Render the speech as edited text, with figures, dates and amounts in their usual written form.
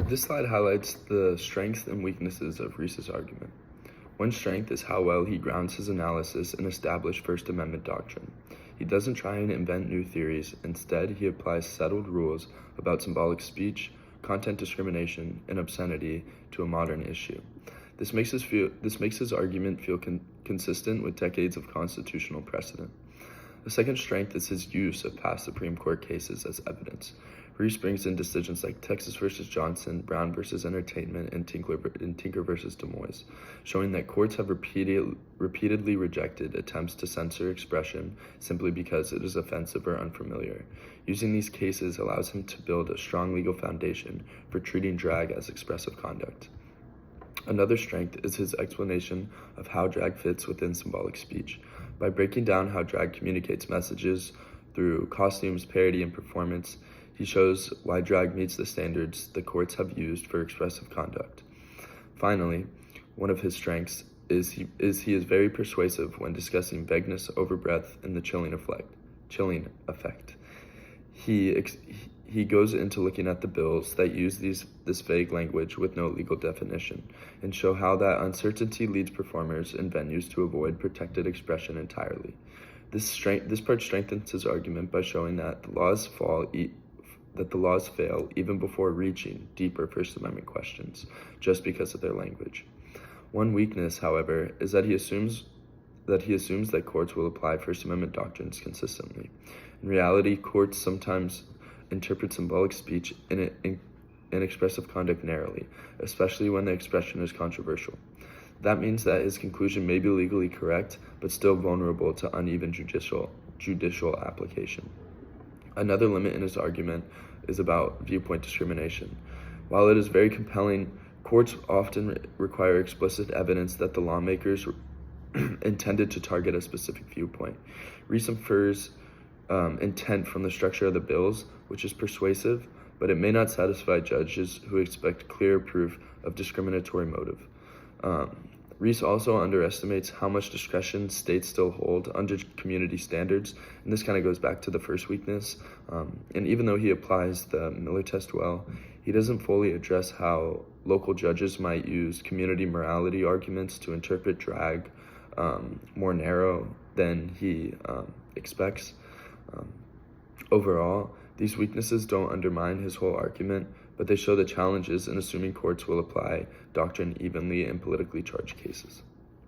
This slide highlights the strengths and weaknesses of Rees's argument. One strength is how well he grounds his analysis in established First Amendment doctrine. He doesn't try and invent new theories. Instead, he applies settled rules about symbolic speech, content discrimination, and obscenity to a modern issue. This makes his argument feel consistent with decades of constitutional precedent. The second strength is his use of past Supreme Court cases as evidence. Rees brings in decisions like Texas versus Johnson, Brown versus Entertainment, and Tinker versus Des Moines, showing that courts have repeatedly rejected attempts to censor expression simply because it is offensive or unfamiliar. Using these cases allows him to build a strong legal foundation for treating drag as expressive conduct. Another strength is his explanation of how drag fits within symbolic speech. By breaking down how drag communicates messages through costumes, parody, and performance, he shows why drag meets the standards the courts have used for expressive conduct. Finally, one of his strengths is he is very persuasive when discussing vagueness over breadth and the chilling effect. He goes into looking at the bills that use this vague language with no legal definition and show how that uncertainty leads performers and venues to avoid protected expression entirely. This part strengthens his argument by showing that the laws fail even before reaching deeper First Amendment questions, just because of their language. One weakness, however, is that he assumes that courts will apply First Amendment doctrines consistently. In reality, courts sometimes interpret symbolic speech and expressive conduct narrowly, especially when the expression is controversial. That means that his conclusion may be legally correct, but still vulnerable to uneven judicial application. Another limit in his argument is about viewpoint discrimination. While it is very compelling, courts often require explicit evidence that the lawmakers intended to target a specific viewpoint. Rees infers intent from the structure of the bills, which is persuasive, but it may not satisfy judges who expect clear proof of discriminatory motive. Rees also underestimates how much discretion states still hold under community standards, and this kind of goes back to the first weakness. And even though he applies the Miller test well, he doesn't fully address how local judges might use community morality arguments to interpret drag more narrow than he expects. Overall, these weaknesses don't undermine his whole argument, but they show the challenges in assuming courts will apply doctrine evenly in politically charged cases.